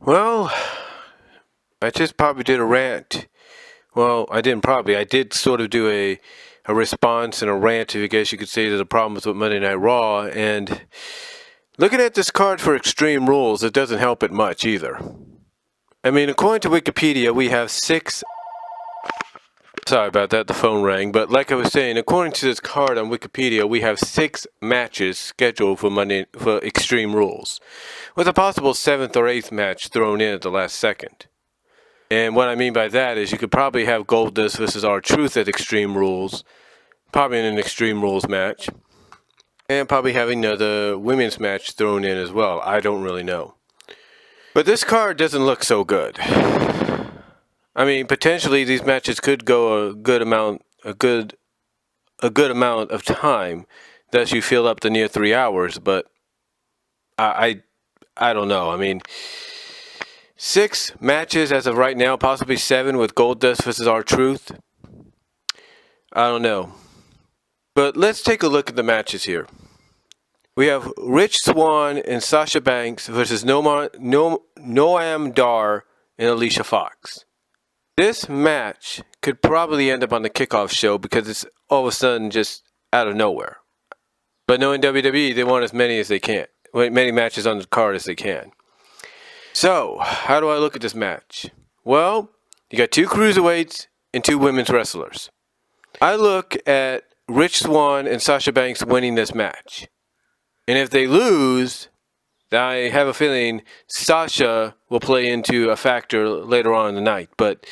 Well, I just probably did a rant. Well, I didn't probably. I did sort of do a response and a rant, if you guess you could say, to the problems with Monday Night Raw. And looking at this card for Extreme Rules, it doesn't help it much either. I mean, according to Wikipedia, we have six. Sorry about that, the phone rang. But like I was saying, according to this card on Wikipedia, we have 6 matches scheduled for Extreme Rules, with a possible 7th or 8th match thrown in at the last second. And what I mean by that is you could probably have Goldust versus R-Truth at Extreme Rules, probably in an Extreme Rules match, and probably having the women's match thrown in as well. I don't really know. But this card doesn't look so good. I mean, potentially these matches could go a good amount of time, thus you fill up the near 3 hours. But I don't know. I mean, 6 matches as of right now, possibly 7 with Goldust versus R-Truth. I don't know. But let's take a look at the matches here. We have Rich Swann and Sasha Banks versus Noam Dar and Alicia Fox. This match could probably end up on the kickoff show because it's all of a sudden just out of nowhere. But knowing WWE, they want as many as they can. Many matches on the card as they can. So, how do I look at this match? Well, you got 2 cruiserweights and 2 women's wrestlers. I look at Rich Swann and Sasha Banks winning this match. And if they lose, I have a feeling Sasha will play into a factor later on in the night. But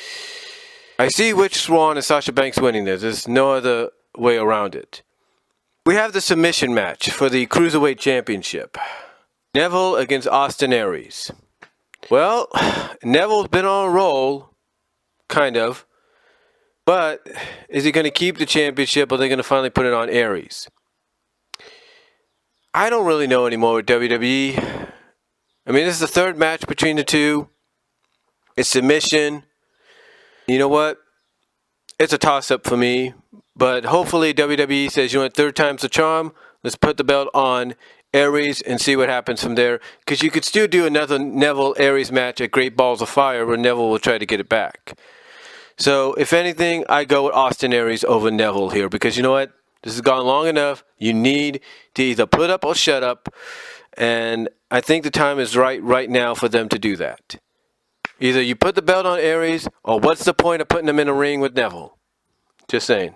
I see Rich Swann and Sasha Banks winning this. There's no other way around it. We have the submission match for the Cruiserweight Championship. Neville against Austin Aries. Well, Neville's been on a roll, kind of. But is he going to keep the championship or are they going to finally put it on Aries? I don't really know anymore with WWE. I mean, this is the 3rd match between the two. It's submission. You know what? It's a toss-up for me. But hopefully WWE says, you know what, 3rd time's the charm. Let's put the belt on Aries and see what happens from there. Because you could still do another Neville-Aries match at Great Balls of Fire where Neville will try to get it back. So, if anything, I go with Austin Aries over Neville here. Because you know what? This has gone long enough. You need to either put up or shut up. And I think the time is right now for them to do that. Either you put the belt on Aries, or what's the point of putting them in a ring with Neville? Just saying.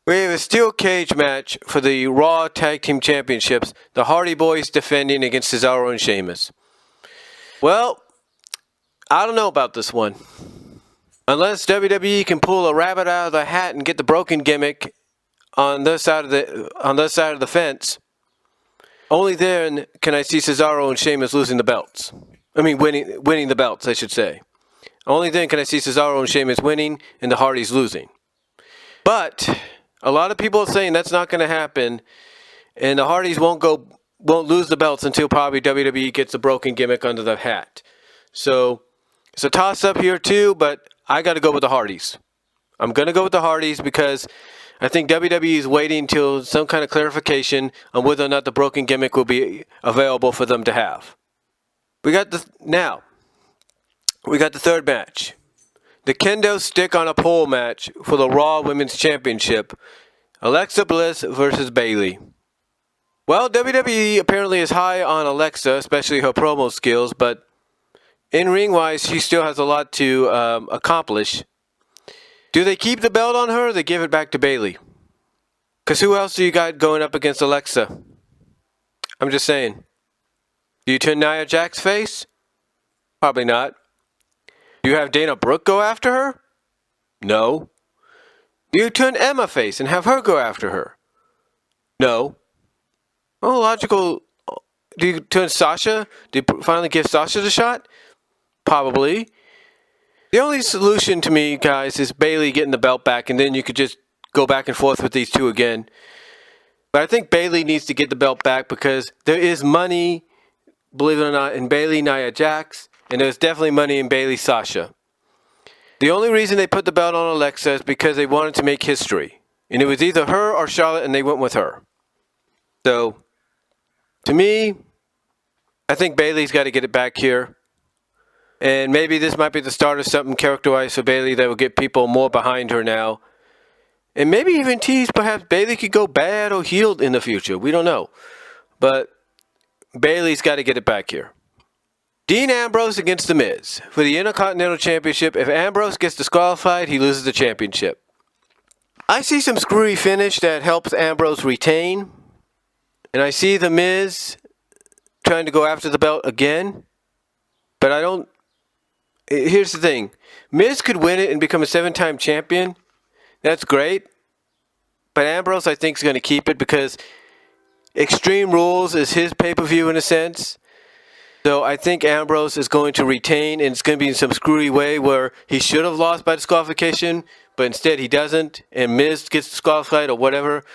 We have a steel cage match for the Raw Tag Team Championships. The Hardy Boys defending against Cesaro and Sheamus. Well, I don't know about this one. Unless WWE can pull a rabbit out of the hat and get the broken gimmick on this side of the fence, only then can I see Cesaro and Sheamus losing the belts. I mean, winning the belts, I should say. Only then can I see Cesaro and Sheamus winning and the Hardys losing. But a lot of people are saying that's not going to happen, and the Hardys won't lose the belts until probably WWE gets the broken gimmick under the hat. So it's a toss-up here too, but I got to go with the Hardys. I'm going to go with the Hardys because I think WWE is waiting until some kind of clarification on whether or not the broken gimmick will be available for them to have. We got the 3rd match. The kendo stick on a pole match for the Raw Women's Championship. Alexa Bliss versus Bayley. Well, WWE apparently is high on Alexa, especially her promo skills, but in ring-wise, she still has a lot to accomplish. Do they keep the belt on her or they give it back to Bayley? Because who else do you got going up against Alexa? I'm just saying. Do you turn Nia Jax's face? Probably not. Do you have Dana Brooke go after her? No. Do you turn Emma face and have her go after her? No. Oh, logical. Do you turn Sasha? Do you finally give Sasha the shot? Probably. The only solution to me, guys, is Bayley getting the belt back, and then you could just go back and forth with these two again. But I think Bayley needs to get the belt back because there is money, believe it or not, in Bayley Nia Jax, and there's definitely money in Bayley Sasha. The only reason they put the belt on Alexa is because they wanted to make history. And it was either her or Charlotte, and they went with her. So, to me, I think Bayley's got to get it back here. And maybe this might be the start of something character-wise for Bayley that will get people more behind her now. And maybe even tease perhaps Bayley could go bad or healed in the future. We don't know. But Bayley's got to get it back here. Dean Ambrose against The Miz for the Intercontinental Championship. If Ambrose gets disqualified, he loses the championship. I see some screwy finish that helps Ambrose retain. And I see The Miz trying to go after the belt again. But I don't... Here's the thing. Miz could win it and become a 7-time champion. That's great. But Ambrose, I think, is going to keep it because Extreme Rules is his pay-per-view in a sense. So I think Ambrose is going to retain, and it's going to be in some screwy way where he should have lost by disqualification, but instead he doesn't, and Miz gets disqualified or whatever.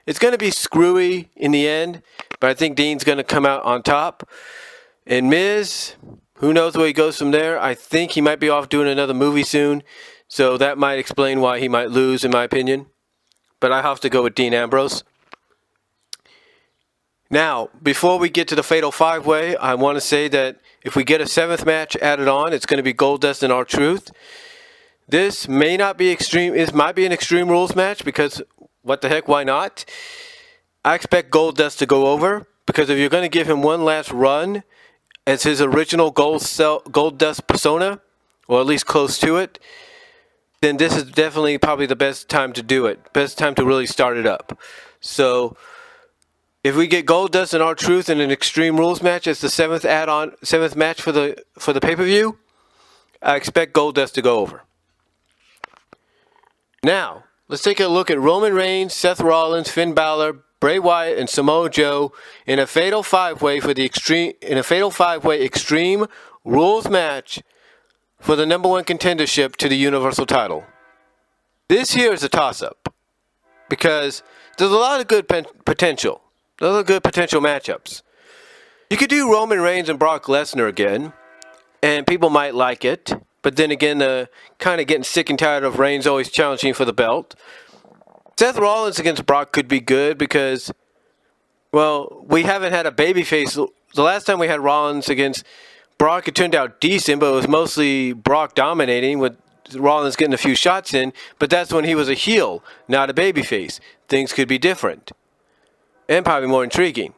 It's going to be screwy in the end, but I think Dean's going to come out on top. And Miz... who knows where he goes from there? I think he might be off doing another movie soon. So that might explain why he might lose, in my opinion. But I have to go with Dean Ambrose. Now, before we get to the Fatal 5-Way, I want to say that if we get a 7th match added on, it's going to be Goldust and R-Truth. This may not be extreme. This might be an Extreme Rules match because what the heck, why not? I expect Goldust to go over because if you're going to give him one last run as his original Goldust persona, or at least close to it, then this is definitely probably the best time to do it. Best time to really start it up. So, if we get Goldust and R-Truth in an Extreme Rules match as the 7th match for the pay-per-view, I expect Goldust to go over. Now, let's take a look at Roman Reigns, Seth Rollins, Finn Balor, Bray Wyatt, and Samoa Joe in a Fatal 5-Way for the Extreme Rules match for the #1 contendership to the Universal title. This here is a toss-up because there's a lot of good potential. Those are good potential matchups. You could do Roman Reigns and Brock Lesnar again, and people might like it. But then again, kind of getting sick and tired of Reigns always challenging for the belt. Seth Rollins against Brock could be good because, well, we haven't had a babyface. The last time we had Rollins against Brock, it turned out decent, but it was mostly Brock dominating with Rollins getting a few shots in. But that's when he was a heel, not a babyface. Things could be different and probably more intriguing.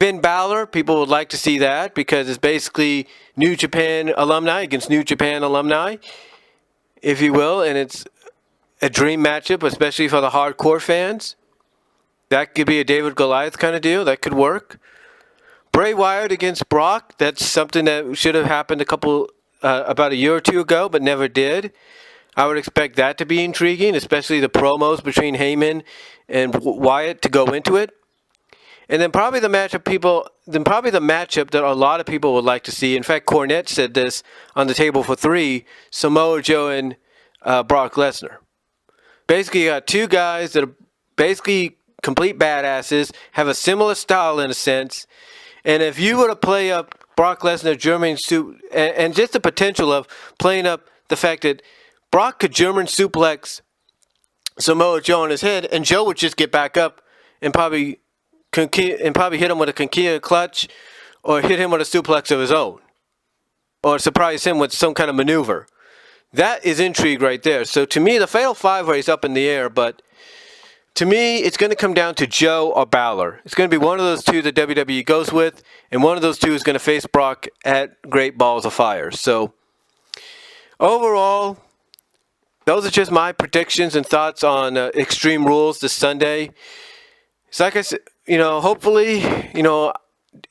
Finn Balor, people would like to see that because it's basically New Japan alumni against New Japan alumni, if you will, and it's a dream matchup, especially for the hardcore fans. That could be a David Goliath kind of deal. That could work. Bray Wyatt against Brock, that's something that should have happened about a year or two ago, but never did. I would expect that to be intriguing, especially the promos between Heyman and Wyatt to go into it. And then probably the matchup that a lot of people would like to see. In fact, Cornette said this on the table for 3, Samoa Joe and Brock Lesnar. Basically, you got two guys that are basically complete badasses, have a similar style in a sense. And if you were to play up Brock Lesnar, German and just the potential of playing up the fact that Brock could German suplex Samoa Joe on his head, and Joe would just get back up and probably hit him with a Conquista clutch or hit him with a suplex of his own or surprise him with some kind of maneuver. That is intrigue right there. So to me, the Fatal 5-Way is up in the air, but to me, it's going to come down to Joe or Balor. It's going to be one of those two that WWE goes with, and one of those two is going to face Brock at Great Balls of Fire. So overall, those are just my predictions and thoughts on Extreme Rules this Sunday. It's like I said, hopefully,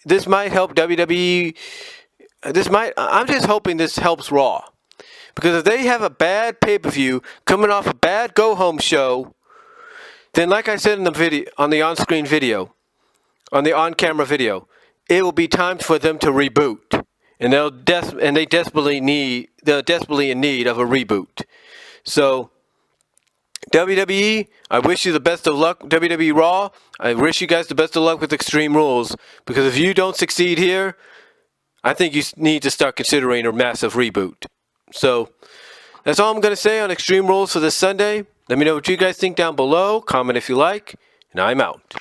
this might help WWE. I'm just hoping this helps Raw. Because if they have a bad pay-per-view coming off a bad go-home show, then like I said in the video, on the on-screen video, on the on-camera video, it will be time for them to reboot. And they're desperately in need of a reboot. So WWE, I wish you the best of luck. WWE Raw, I wish you guys the best of luck with Extreme Rules. Because if you don't succeed here, I think you need to start considering a massive reboot. So that's all I'm going to say on Extreme Rules for this Sunday. Let me know what you guys think down below. Comment if you like. And I'm out.